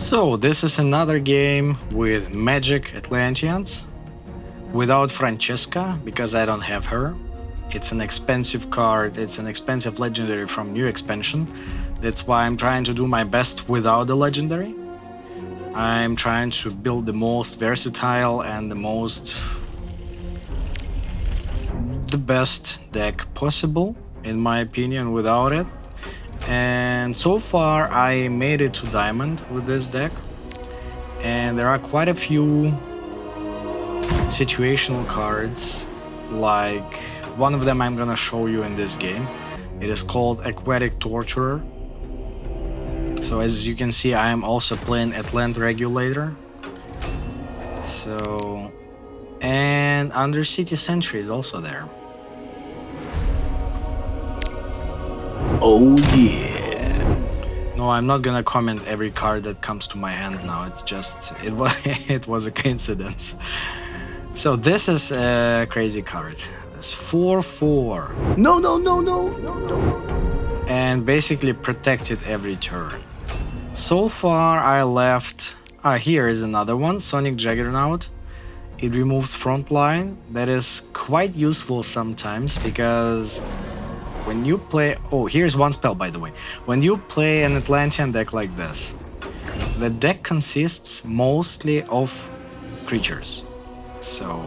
So this is another game with Magic Atlanteans without Francesca because I don't have her. It's an expensive card, it's an expensive legendary from new expansion. That's why I'm trying to do my best without the legendary. I'm trying to build the most versatile and the best deck possible, in my opinion, without it. And so far I made it to Diamond with this deck, and there are quite a few situational cards, like one of them I'm gonna show you in this game. It is called Aquatic Torturer. So as you can see, I am also playing Atlant Regulator. So, and Undercity Sentry is also there. Oh yeah. No, I'm not gonna comment every card that comes to my hand now. It's just it was a coincidence. So this is a crazy card. It's 4/4. No. And basically protected every turn. So far I left. Here is another one, Sonic Juggernaut. It removes frontline. That is quite useful sometimes because when you play... Oh, here's one spell, by the way. When you play an Atlantean deck like this, the deck consists mostly of creatures. So,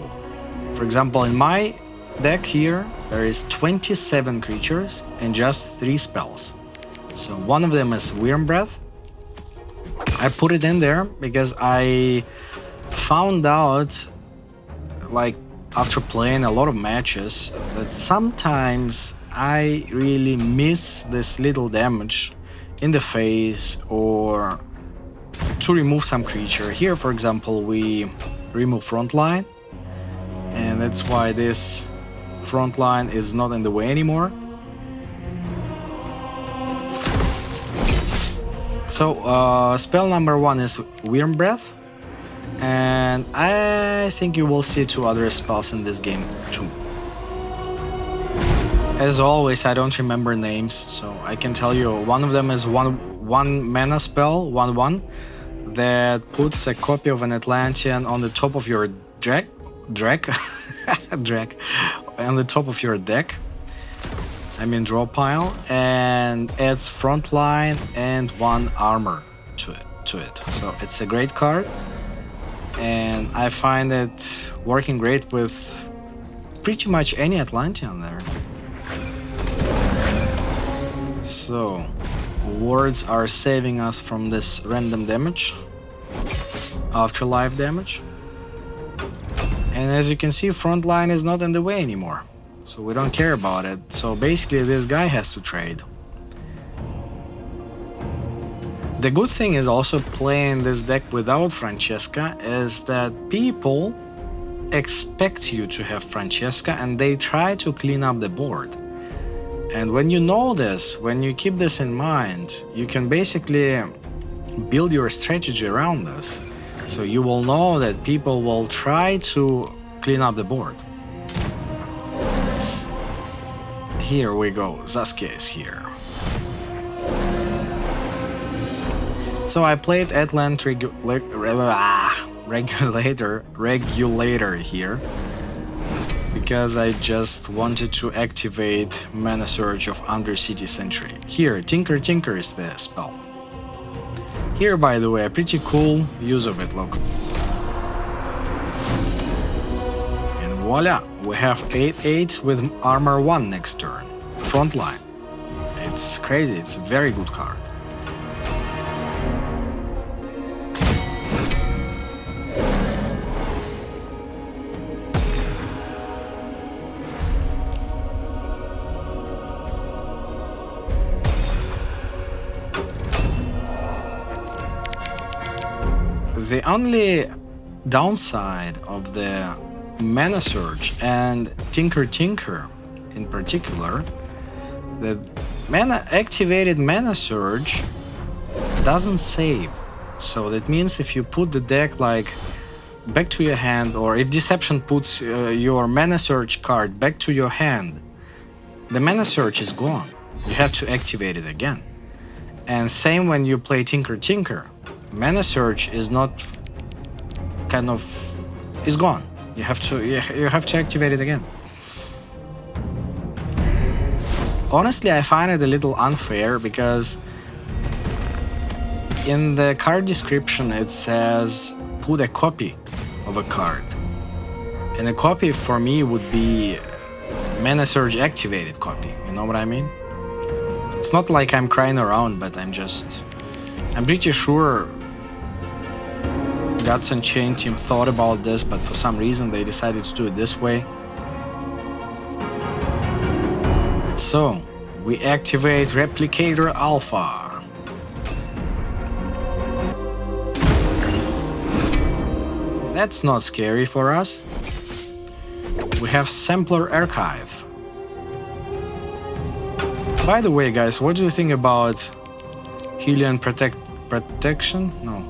for example, in my deck here, there is 27 creatures and just 3 spells. So one of them is Wyrm Breath. I put it in there because I found out, like, after playing a lot of matches, that sometimes I really miss this little damage in the face or to remove some creature. Here, for example, we remove frontline, and that's why this frontline is not in the way anymore. So spell number 1 is Wyrm Breath, and I think you will see 2 other spells in this game too. As always, I don't remember names, so I can tell you one of them is one mana spell, 1/1, that puts a copy of an Atlantean on the top of your deck, on the top of your deck, I mean draw pile, and adds frontline and 1 armor to it. So it's a great card, and I find it working great with pretty much any Atlantean there. So, wards are saving us from this random damage, afterlife damage. And as you can see, frontline is not in the way anymore, so we don't care about it. So basically this guy has to trade. The good thing is also playing this deck without Francesca is that people expect you to have Francesca and they try to clean up the board. And when you know this, when you keep this in mind, you can basically build your strategy around this. So you will know that people will try to clean up the board. Here we go, Saskia is here. So I played Atlant Regulator here, because I just wanted to activate Mana Surge of Undercity Sentry. Here, Tinker is the spell. Here, by the way, a pretty cool use of it, look. And voila, we have 8/8 with armor 1 next turn. Frontline. It's crazy, it's a very good card. The only downside of the Mana Surge and Tinker in particular, the activated Mana Surge doesn't save. So that means if you put the deck like back to your hand, or if Deception puts your Mana Surge card back to your hand, the Mana Surge is gone. You have to activate it again. And same when you play Tinker. mana surge is not is gone. You have to activate it again. Honestly, I find it a little unfair because in the card description it says put a copy of a card. And a copy for me would be mana surge activated copy. You know what I mean? It's not like I'm crying around, but I'm pretty sure Gods Unchained team thought about this, but for some reason they decided to do it this way. So, we activate Replicator Alpha. That's not scary for us. We have Sampler Archive. By the way, guys, what do you think about Hylian protection? No.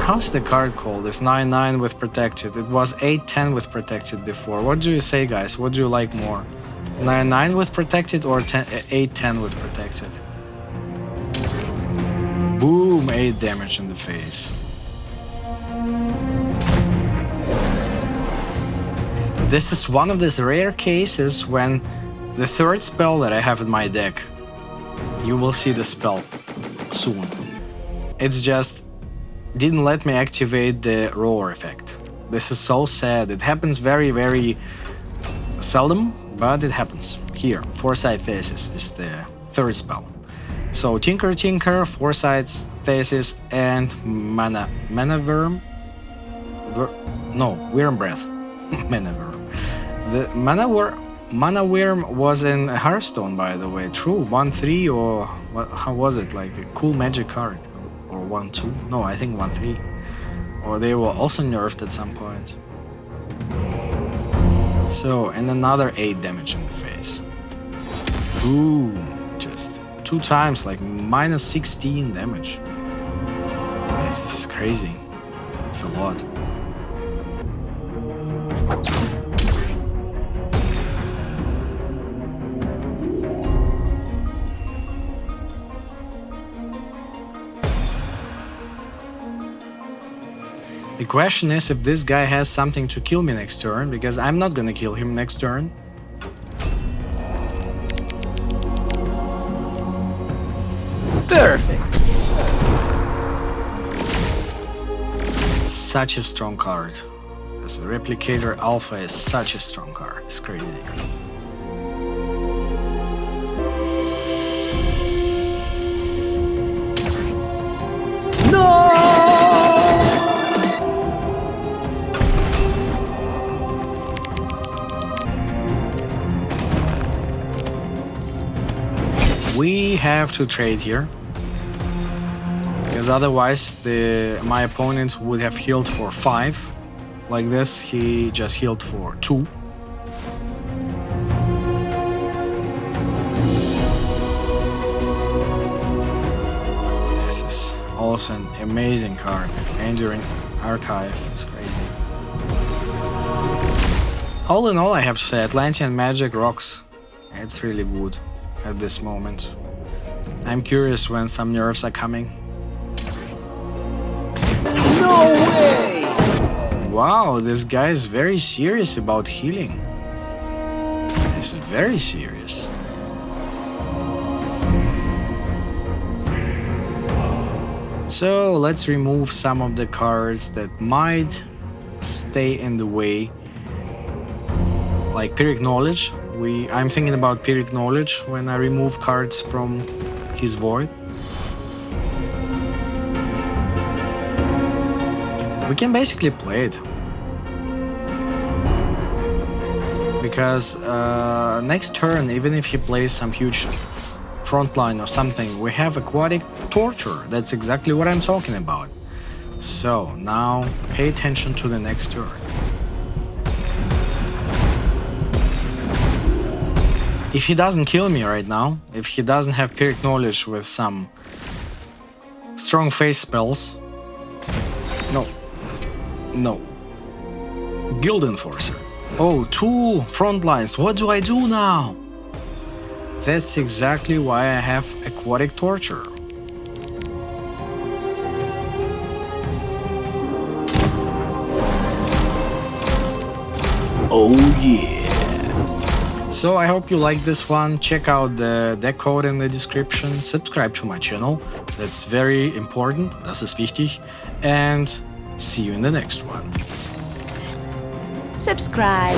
How's the card called? It's 9/9 with protected. It was 8/10 with protected before. What do you say, guys? What do you like more? 9/9 with protected or 8/10 with protected? Boom, 8 damage in the face. This is one of these rare cases when the third spell that I have in my deck, you will see the spell soon. It's just didn't let me activate the roar effect. This is so sad. It happens very, very seldom, but it happens. Here, Foresight Thesis is the third spell. So Tinker Tinker, Foresight Thesis, and Mana Worm. Worm Breath. Mana Worm. The Mana Worm was in Hearthstone, by the way. True, 1/3 or what, how was it? Like a cool magic card. Or 1/2? No, I think 1/3. Or they were also nerfed at some point. So, and another 8 damage in the face. Ooh, just 2 times, like minus 16 damage. This is crazy. It's a lot. The question is if this guy has something to kill me next turn, because I'm not gonna kill him next turn. Perfect! Such a strong card. This Replicator Alpha is such a strong card. It's crazy. No! We have to trade here, because otherwise my opponent would have healed for 5. Like this, he just healed for 2. This is also an amazing card. Enduring Archive is crazy. All in all, I have to say Atlantean Magic rocks. It's really good at this moment. I'm curious when some nerfs are coming. No way! Wow, this guy is very serious about healing. This is very serious. So let's remove some of the cards that might stay in the way. Like Pyrrhic Knowledge. I'm thinking about Pyrrhic Knowledge when I remove cards from his void. We can basically play it. Because next turn, even if he plays some huge frontline or something, we have Aquatic Torture. That's exactly what I'm talking about. So now pay attention to the next turn. If he doesn't kill me right now, if he doesn't have Pyrrhic Knowledge with some strong face spells... No. Guild Enforcer. Oh, 2 front lines. What do I do now? That's exactly why I have aquatic torture. Oh yeah. So I hope you liked this one. Check out the deck code in the description. Subscribe to my channel. That's very important. Das ist wichtig. And see you in the next one. Subscribe.